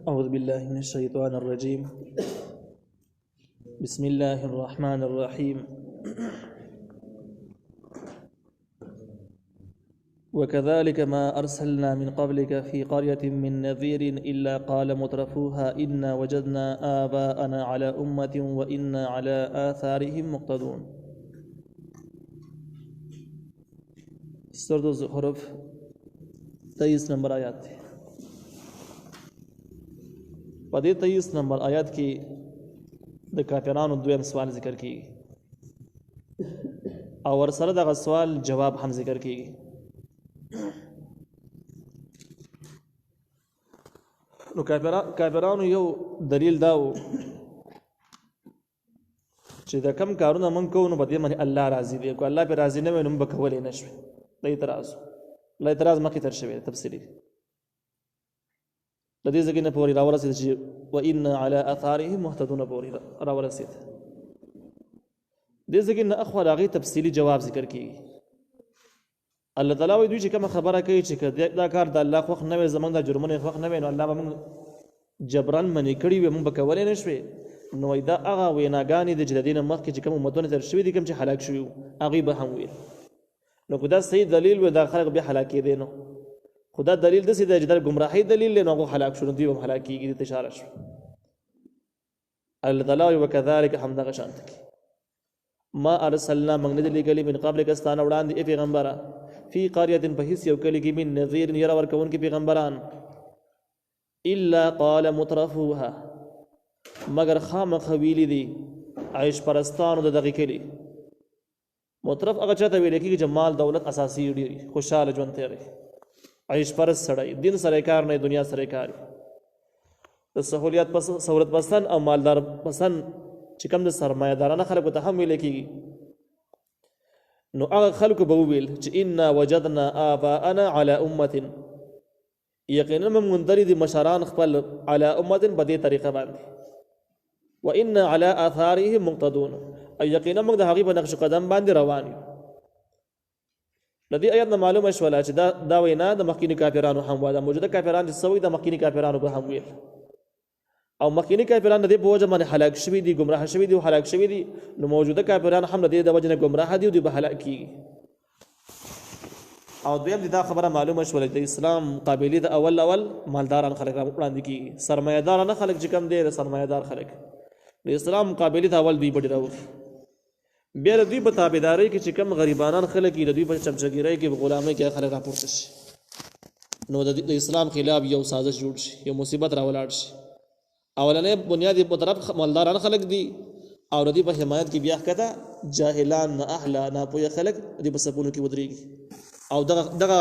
أعوذ بالله من الشيطان الرجيم. بسم الله الرحمن الرحيم. وكذلك ما أرسلنا من قبلك في قرية من نذير إلا قال مترفوها إنا وجدنا آباءنا على أمة وإنا على آثارهم مقتدون. سورة الزخرف 23 نمبر آیات ہے. په دې 23 نمبر آیات کې د کافرانو دویم سوال ذکر کیږي او ورسره دغه سوال جواب هم ذکر کیږي. نو کافرانو یو دلیل داو چې د کم کارونه مونږ کوو نو په دې باندې الله راضي دی، کو الله په راضي نه وي نو به کولای نشو. د اعتراض مخکې تر شوی تفصیلی د دې ځکه نه پورې راورسېد چې وإن على آثارهم مهتدون پورې راورسېد. دې ځکه نه اخوا هغې تفصیلي جواب ذکر کیږي. الله تعالی وایي دوی چې کومه خبره کوي چې دا کار د الله خوښ نه وي، زمونږ د جرمونه خوښ نه وي، نو الله به موږ جبران منې کړي وي، موږ به کولی نه شوې. نو وایي دا هغه ویناګانې دي چې د دې نه مخکې چې کوم امتونه تېر شوي دي، کوم چې هلاک شوي وو هغوی به هم ویل. نو که دا صحیح دلیل وي دا خلک بیا هلاکېدی نو، خو دا دلیل داسې دی چې دا ګمراهۍ دلیل دی نو هغو هلاک شو، نو دوی به هم هلاکېږي. دې ته اشاره شوه. الله تعالی وایي وکذلک همدغه شانته کې ما ارسلنا موږ نه دي لېږلي من قبلک ستا نه وړاندې ای پیغمبره فی قریة په هېڅ یو کلي کې من نذیر یره ورکوونکي پیغمبران الا قال مترفوها مگر خامخا ویلي دي عیش پرستانو د دغې کلي. مترف هغه چاته ویلی کېږي چې مال دولت اساسي ډېري خوشحاله ژوند تېری، عیش پرست سړی، دین سره کار نه دنیا سره کار، د سهولیت سهولت پسند او مالدار پسند چې کوم د سرمایه دارانه خلکو ته هم ویلی کېږي. نو هغه خلکو به وویل چې انا وجدنا آباءنا على امة، یقینا موږ موندلي دي مشران خپل على امة په دې طریقه باندې، وانا على آثارهم مقتدون، او یقینا موږ د هغې په نقش قدم باندې روان یو. د دې آیات نه معلومه شوله چې دا وینا د مخکیني کافرانو هم وه، د موجوده کافران چې څه وایي د مخکیني کافرانو به هم ویل، او مخکینی کافران د دې په وجه باندې هلاک شوي دي، ګمراه شوي دي او هلاک شوي دي. نو موجوده کافران هم د دې د وجه نه ګمراه دي او دوی به هلاک کېږي. او دویم دا خبره معلومه شوله د اسلام قابلي د اول مالداران خلک وړاندې کېږي، سرمایه‌دارانه خلک چې کوم دی د سرمایه‌دار خلک د اسلام قابلي ته اول دوی به ډېر راوځي. بیا د دوی په تابعدارۍ کې چې کوم غریبانان خلک دي د دوی په چمچګیرۍ کې په غلامۍ کې خلک راپورته شي، نو د اسلام خلاف یو سازش جوړ شي، یو مصیبت راولاړ شي. اولنې بنیادی په طرف مالداران خلک دي او د دې په حمایت کې بیا ښکته جاهلان نه اهله ناپوهه خلک دې په سپونو کې ودرېږي، او دغه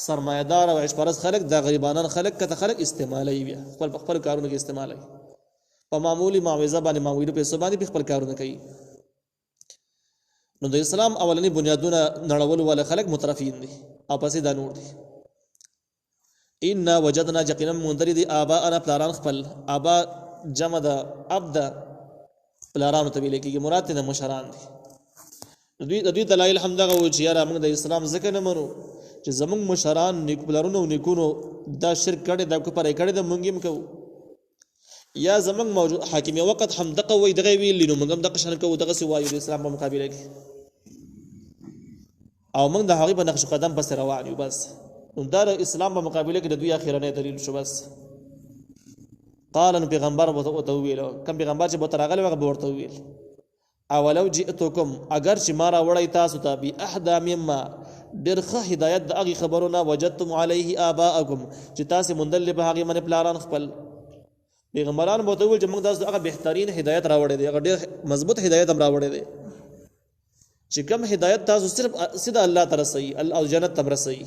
سرمایه‌دار او عیش پرست خلک د غریبانان خلک کته خلک استعمالوي، بیا خپل کارونه کې استعمالوي، په معمولی معاوضه باندې معمولي پیسو باندې خپل کارونه کوي. نو د اسلام اولنی بنیادونه نړول والا خلک مترفین دي او پسې دا نور دي. انا وجدنا یقینا موندلي دي آباءنا پلاران خپل، آبا جمع د اب د پلارانو ته ویل کېږي، مراد نه مشران دي. د دوی دلایل هم دغه وو چې یاره موږ د اسلام ځکه نه منو چې زموږ مشران نیک پلارونو او نیکونو دا شرک کړی، دا کفر کړی، د موږ هم کوو، یا زموږ موجود حاکم وخت هم دغه وایي دغه ویلي نو موږ هم دغه شان کوو، دغسې وایو د اسلام په مقابله کې، او موږ د هغې په نقش قدم پسې روان یو. بس نو دا د اسلام په مقابله کې د دوی اخرنی دلیل شو. بس قال نو پیغمبر ورته وویل، کوم پیغمبر چې به راغلی هغه به ورته وویل اولو جئتکم اگر چې ما راوړی تاسو ته باحدا مما ډېر ښه هدایت د هغې خبرو نه وجدتم علیه آباءکم چې تاسې موندلې په هغې باندې پلاران خپل. پیغمبران به ورته وویل چې موږ تاسو ته هغه بهترین هدایت راوړی دی، هغه ډېر مضبوط هدایت هم راوړی دی چې کوم هدایت تاسو صرف سیده الله ته رسوي او جنت ته رسوي.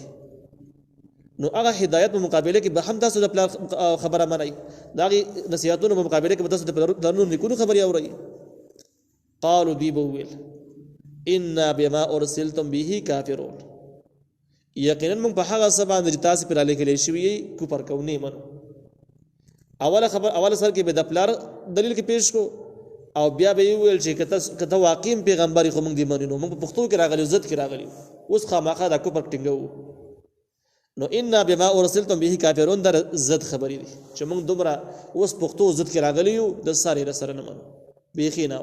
نو هغه هدایت په مقابله کې به هم تاسو د پلار خبره منئ، د هغې نصیحتونو په مقابله کې به تاسو د پلرونو نیکونو خبرې اورئ. قالو دوی به وویل انا بما ارسلتم به کافرون، یقینا موږ په هغه څه باندې چې تاسې پرې رالیږلی شوي یئ کفر کوو، نه منو. اوله سر کې به د پلار دلیل کې پیش کو، او بیا به یې وویل چې که ته واقعي پیغمبر یې خو موږ دې منو، موږ په پښتو کې راغلي، عزت کې راغلي، اوس خامخا دا کفر ټینګوو. نو ان بما ارسلتم به کافرون در زد خبرې دي چې موږ دومره اوس پښتو زد کې راغلی یو د ساري سره نه منو بیخي نه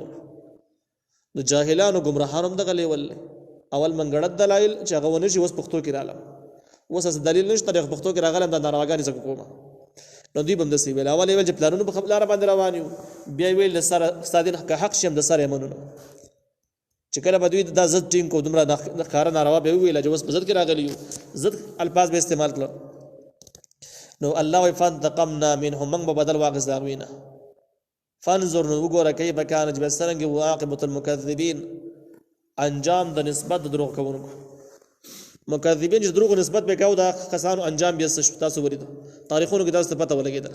نو جاهلانو گمراهانو دغه لیول اول منګړد دلایل چې هغه ونه شي اوس پښتو کې رااله اوس اس دلیل نشته د پښتو کې راغلم د نارواګانی څخه کومه نو دوی بم د سی ویل اول ویل چې پلانونو په خپل باندې روان یو بیا ویل سره استادین حق شم د سره منو چې کله به دوی د زد ټینګ کو دومره د کار ناروا به ویل چې اوس په زد کې راغلی یو زد الفاظ به استعمال کړو نو الله وی فانتقمنا منهم من بدل واغز داوینه فانظر نو وګوره کیف کان چې بسرنګ واقبۃ المکذبین انجام د نسبت دروغ کوونکو مکذبین چې دروغ نسبت به کاو دا کسانو انجام به تاسو ورید تاریخونو کې تاسو پته ولګیدل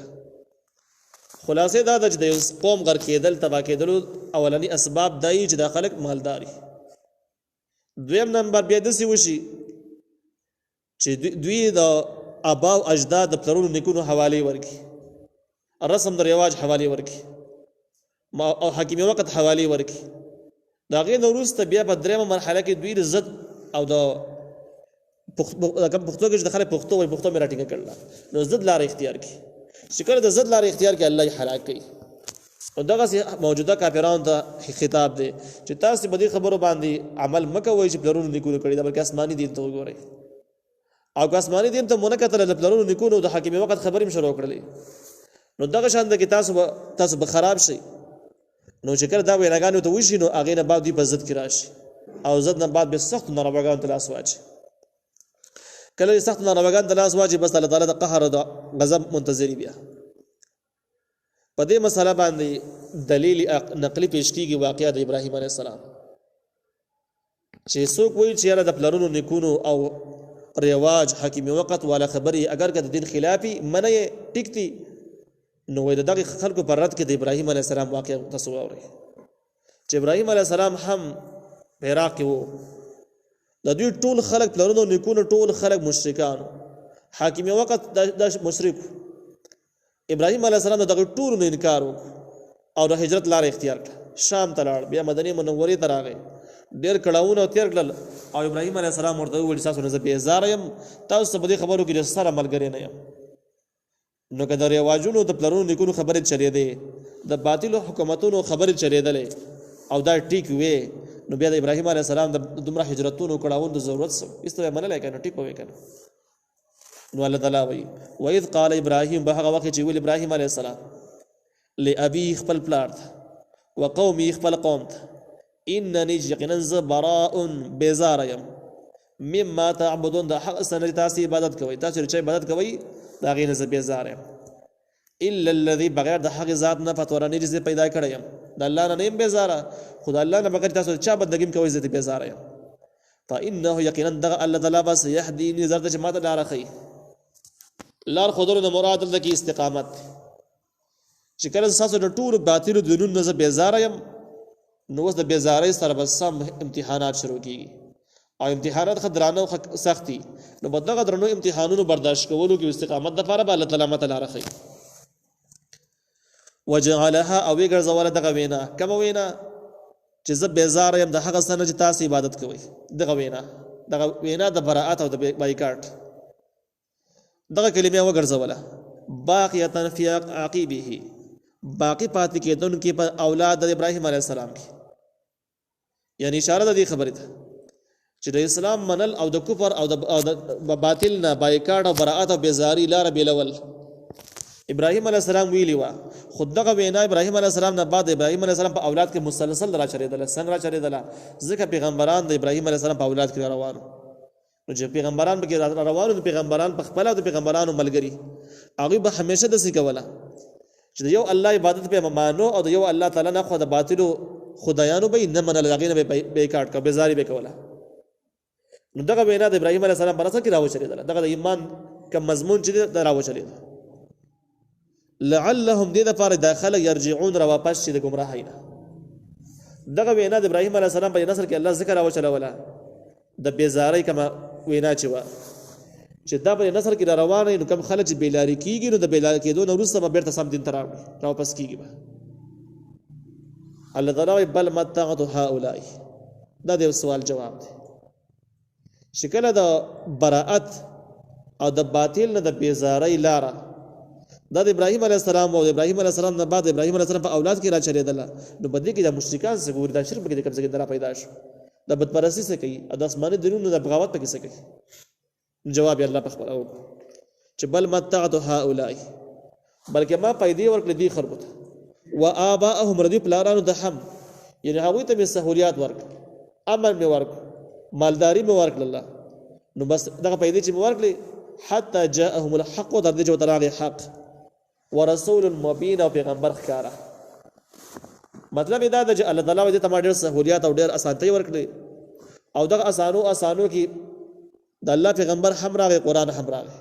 خلاصې دا د قوم غر کېدل تبا کېدل اولنی اسباب دای چې د خلک مالداري دویم نمبر بیا د سی وشي چې دوی د ابا او اجداد د پلرونو نیکونو حواله ورکی رسم د رواج حواله ورکی او حکیمي وخت حواله ورکی دا غي نوروز ته بیا په درېمه مرحله کې دوی عزت او د پښتو کې د خلک پښتو وي پښتو میراټینګ کړل نو زد لار اختیار کی شکر د زد لار اختیار کې الله هلاک کوي او دغه موجوده کافرانو ته خطاب دی چې تاسو په دې خبرو باندې عمل مکوئ چې پلرونو نیکونو کړی دا بلکې آسماني دین ته وګورئ او آسماني دین ته مونږ کتل د پلرونو نیکونو د حکیمي وخت خبرې شروع کړلې نو دغه شان د تاسو به خراب شي نو چې کله دا ویناګانو ته وشي نو هغه نه بعد دی په زد کې راشي او زد نه بعد به سخت نارواګانو ته لاس واچي کله سخت نارواګان ته لاس واچي بس الله تعالی د قهر او د غضب منتظری بیا په دې مسله باندې دلیل نقلی پیش کیږي واقعه د ابراهیم علیه السلام چې څوک وایي چې د پلرونو نیکونو او رواج حکیمي وخت والا خبري اگر که د دین خلافي منه ټیکتي نو دغه خلکو پر رد کې د ابراهیم علیه السلام واقعه تاسو واورئ چې ابراهیم علیه السلام هم عراق کې وو د دوی ټول خلک پلرونو نیکونو ټول خلک مشرکان حاکم وخت د مشرک ابراهیم علیه السلام دغه ټول نه انکار وکړ او د هجرت لار اختیار کړ شام ته لاړ بیا مدینه منورې ته راغی ډېر کړهونه تیر کړل او ابراهیم علیه السلام ورته وویل تاسو نه زه بیزاره یم تاسو په دې خبرو کې سره ملګری نه یم نو که د رواجونو د پلرونو نیکونو خبرې چلېدې د باطلو حکومتونو خبرې چلېدلې او دا ټیک وې نو بیا د ابراهیم علیه السلام د دومره هجرتونو کړهونو ضرورت سو ایسته منلای کنه ټیک وې کنه نو الله تعالی وایي وإذ قال ابراهیم به هغه وخت چې ویل ابراهیم علیه السلام لأبي خپل پلار وقومي خپل قوم انني یقینا ز براء بیزار یم مما تعبدون د حق سره تاسو عبادت کوئ تاسو چې عبادت کوئ دا غي نه ز بیزار یم الا الذي بغیر د حق ذات نه فطرني چې پیدا کړی یم د الله نه نیم بیزار خدای الله نه بغیر تاسو چا بندګیم کوئ ز بیزار یم فانه یقینا د الله تعالی بس يهديني زرد چې ماته لار خي لار خودرو د مراد د کی استقامت چې کله تاسو د ټول باطل دینونو نه بیزار یم نو اوس د بیزاری سره بس امتحانات شروع کیږي او امتحانات خدرانه او سختي نو بدغه درنو امتحانونو برداشت کولو کې استقامت د لپاره الله تعالی متعال راخي وجعلها او ګرځول دغه وینا کوم وینا چې ز بیزار یم د هغه سره چې تاسو عبادت کوئ دغه وینا د براءت او د بایکاټ دغه کلمه وګرځوله باقیه فی عقیبه باقی پاتې کېدون کې په اولاد د ابراهیم علیه السلام کې یعنی اشاره د دې خبرې ته چې د اسلام منل او د کفر او د باطل نه بایکاټ او براءت او بیزاری لار بیلول ابراهیم علیه السلام ویلی و خود دغه وینا ابراهیم علیه السلام نه بعد ابراهیم علیه السلام په اولاد کې مسلسل را چریدل څنګه را چریدل ځکه پیغمبران د ابراهیم علیه السلام په اولاد کې روانو نو چې پیغمبران به روانو پیغمبران په خپل او د پیغمبرانو ملګری هغه به همیشه د څه کوله چې یو الله عبادت په مانو او یو الله تعالی نه خو د باطلو خدایانو به نه منل غینه به بیکاټ کا بیزاری به کوله نو دغه وینا د ابراهیم علیه السلام برسه کې راوچلیدل دغه د ایمان کوم مضمون چې راوچلیدل لعلهم دې د فار داخله يرجعون را واپس چې د گمراهی نه دغه وینا د ابراهیم علیه السلام په نصر کې الله ذکر راوچلوله د بیزاری کما وینا چې وا چې دا په نصر کې روانه نو کوم خلک چې بیلاری کیږي نو د بیلاری کېدو نو وروسته به بیرته سم دین تراوي را واپس کیږي به الله تعالی بل متعت هؤلاء دا د سوال جواب دی شکل د براءت او د باطل نه د بیزاری لاره دا د ابراهیم علیه السلام او د ابراهیم علیه السلام نه بعد ابراهیم علیه السلام په اولاد کې را چلیدله نو بدې کې د مشرکان څخه ګوري دا شرک کې کوم څه کې پیدا شو د بدپرستی څخه کوي او د اسماني دینونو د بغاوت پکې څه کوي جواب یې الله په خپل او چې بل متعت هؤلاء بلکې ما پیدا ورکړې دي خلکو ته و آباءهم ردی پلارانو د هم یعنی هغوی ته مې سهولیات ورک امن مې ورک مالداری مې ورکړه الله نو بس دغه پیدا چې مې ورکړې حتی جاءهم الحق در دې چې وتراغي حق ورسول مبین او پیغمبر ښکارا مطلب دا ده چې الله تعالی دې ته ما ډېر سهولیات او ډېر اسانتۍ ورکړي او دغه اسانو کې د الله پیغمبر هم راغی قرآن هم راغی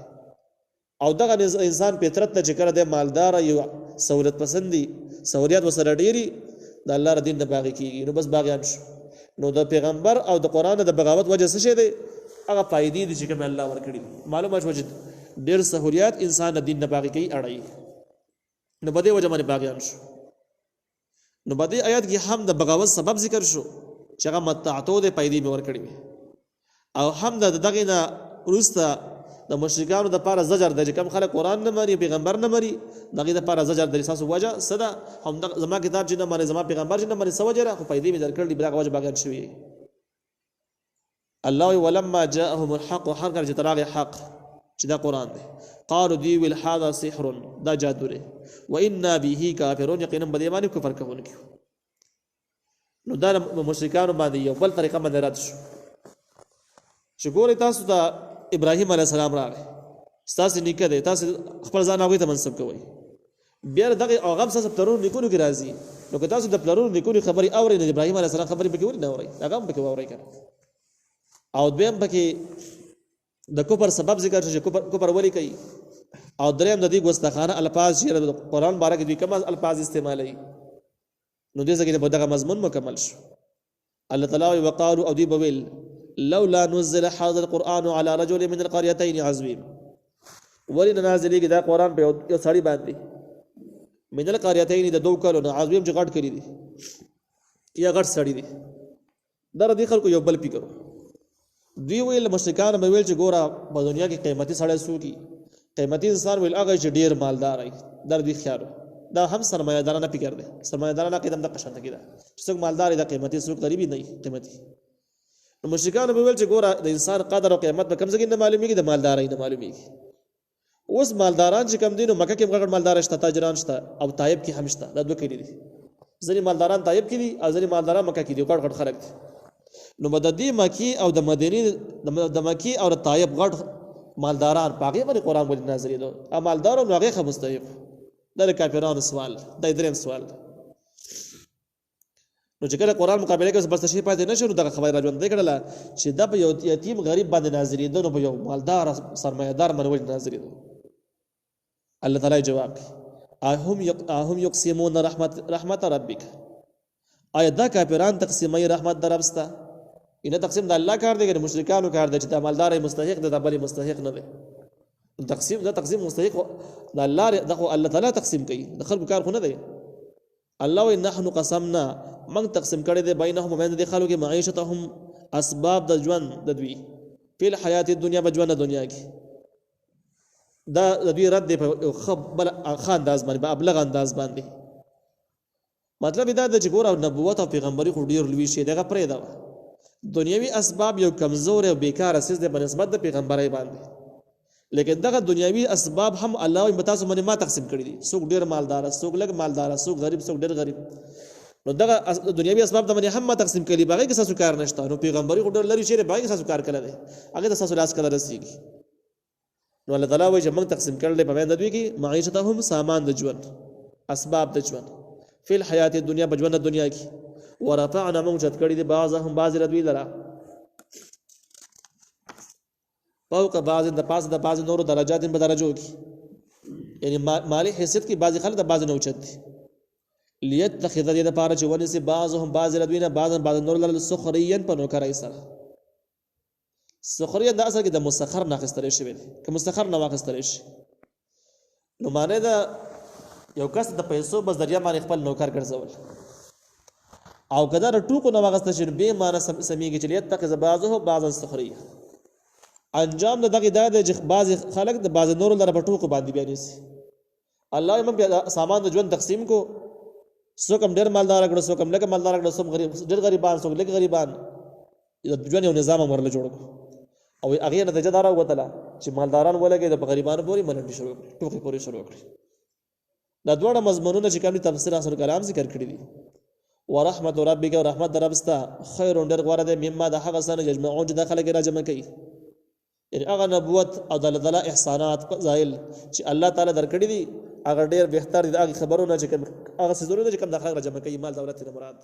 او دغه انسان فطرت ته چې کړه د مالدار یو سہولت پسندي سہولیات وسره ډېری د الله دین نه باغی کیږي نو بس باغیان شو نو د پیغمبر او د قرآن د بغاوت وجه څه شه دی هغه فائدې دي چې کوم الله ورکړي معلومه شو چې ډېر سہولیات انسان د دین نه باغی کوي اړای نو بده وجه باندې باغیان شو نو بده آیات کې هم د بغاوت سبب ذکر شو چې هغه متعتو د فائدې به ورکړي او هم دغه نه ورسته د مشرکانو د پاره زجر د کوم خلک قرآن نه مری پیغمبر نه مری دغه د پاره زجر د اساس وجه صدا هم زما کتاب چې نه مری زما پیغمبر چې نه مری سوجره خو فائدې به درکړي بلغه وجه باغیان شوی الله ولما جاءهم الحق حق چې تراغ حق چې دا قرآن دی قالوا دی ویل هذا سحر دا جادو دی وانا به کافرون یقینا بده باندې کفر کوونکی نو دا مشرکانو باندې یو بل طریقه باندې رات شو چې ګورې تاسو ته ابراهیم علیه السلام راغی تاسو نیکه دی تاسو خپل ځان هغوی ته منسوب کوئ بیا دغه هغه تاسو پلرونو نیکونو کې راځي نو که تاسو د پلرونو نیکونو خبرې اورئ نو د ابراهیم علیه السلام خبرې پکې ولې نه اورئ هغه هم پکې واورئ که او دویم پکې د کفر سبب ذکر شو چې کفر ولې کوي او دریم د دې ګستاخانه الفاظ چې د قرآن باره کې دوی کوم الفاظ استعمالوي نو دې ځکه دغه مضمون مکمل شو الله تعالی وقالو او دوی به ویل لولا نزل هذا القرآن على رجل من القريتين عظيم ولې نازلېږي دا قرآن په یو سړي باندې من القريتين د دوه کلونو عظیم چې غټ کړي دي یا غټ سړي دي دا د خلکو یو بل فکر دوی ویل مشرکان به ویل چې ګوره په دنیا کې قیمتي سړی څوک قیمتي انسان ویل هغه چې ډېر مالدار وي دا دوی خیال دا هم سرمایه‌دارانه فکر دی سرمایه‌دارانه قدم د قشنه کې ده چې څوک مالدار دی قیمتي څوک غریبي نه قیمتي نو مشرکان به ویل چې ګوره د انسان قدر او قیمت په کوم ځای کې نه معلومیږي د مالدارۍ نه معلومیږي اوس مالداران چې کم دي نو مکه کې غټ مالدار شته تاجران شته او طایب کې هم شته دا دوه کړي دي ځینې مالداران طایب کې دي او ځینې مالداران مکه کې دي غټ خلک دي نو مددي مکی او د مدینه د مکی او د طایب غټ مالداران پاګې باندې قرآن ولې نازلې دو ا مالدار او هغه خو مستحق د کافرانو سوال د دریم سوال نو چې کله قرآن مقابله کې بس شي پاتې نشو نو دغه خبر راځوند دی کړه چې د په یو یتیم غریب باندې نازلې دو نو په یو مالدار سرمایه‌دار باندې ولې نازلې دو الله تعالی جواب اهم یقسمون رحمت ربک آیا دا کافران تقسیمای رحمت دربستا اینه تقسیم د الله کار دی که مشرکانو کار دی چې د مالدار مستحق دی د بل مستحق نه دی تقسیم مستحق د الله دغه الله تعالی تقسیم کوي د خلکو کار خو نه دی الله و نحن قسمنا من تقسیم کړي دی بینهم وبین د خلکو کې معیشتهم اسباب د ژوند د دوی په حیات دنیا په ژوند دنیا کې دا د دوی رد په خبر خان انداز باندې په ابلغ انداز باندې مطلب دا د چې ګور نبوت او پیغمبري خو ډیر لوی شي دغه پرې دا دنیوي اسباب یو کمزور او بیکار اساس د بنسبت د پیغمبري باندې لیکن دغه دنیوي اسباب هم الله او متاسو باندې ما تقسیم کړی دي څوک ډیر مالدار څوک لږ مالدار څوک غریب څوک ډیر غریب نو دغه دنیوي اسباب د باندې هم ما تقسیم کړي باغې کې ساسو کار نشته نو پیغمبري خو ډیر لري شي باغې کې ساسو کار کړی دی هغه د ساسو لاس کړه رسیږي نو الله تعالی وایي چې موږ تقسیم کړل په باندې دوی کې معیشتهم سامان د ژوند اسباب د ژوند فی الحیات الدنیا په ژوند دنیا کې ورفعنا موجد کړي دي بعضهم بعض دوی لرا فوق بعض د پاس د بعض نور درجات په درجو کې یعنی مالی حیثیت کې بعض خلک د بعض نه اوچت دي لیتخذ د پاره چې ونی سي بعضهم بعض دوی نه بعض نور لرل سخریا په نوکرای سره سخریا د اصل کې د مسخر نه اخستل شي که مسخر نه واخستل شي نو معنی دا یو کس د پیسو بس ذریعہ باندې خپل نوکر ګرځول او کدا ټوکو نه واغسته شي به معنی سميږي چې لیت تک بعضه بعضا سخريه انجام د دغه دا د بعض خلک د بعض نور لپاره په ټوکو باندې بیانې سي الله یې موږ سامان د ژوند تقسیم کو څوک هم ډېر مالدار کړو څوک هم لږ مالدار کړو څوک ډېر غریبان څوک لږ غریبان د ژوند یو نظام ورله جوړ کړو او هغه نتیجه دار وته چې مالداران ولګي د غریبانو پورې منډي شروع کړي ټوکې پورې شروع کړي دا دوه مضمونونه چې کوم تفسیر اصل کلام ذکر کړی دي ورحمت ربک او رحمت ربستا خیر ډېر غوړه ده مما د هغه سره یجمعون چې داخله کې را جمع کوي یعنی هغه نبوت او دلدله احسانات فضایل چې الله تعالی درکړي دي هغه ډېر بهتر دي هغه خبرونه چې هغه سيزونه چې کوم داخله را جمع کوي مال دولت نه مراد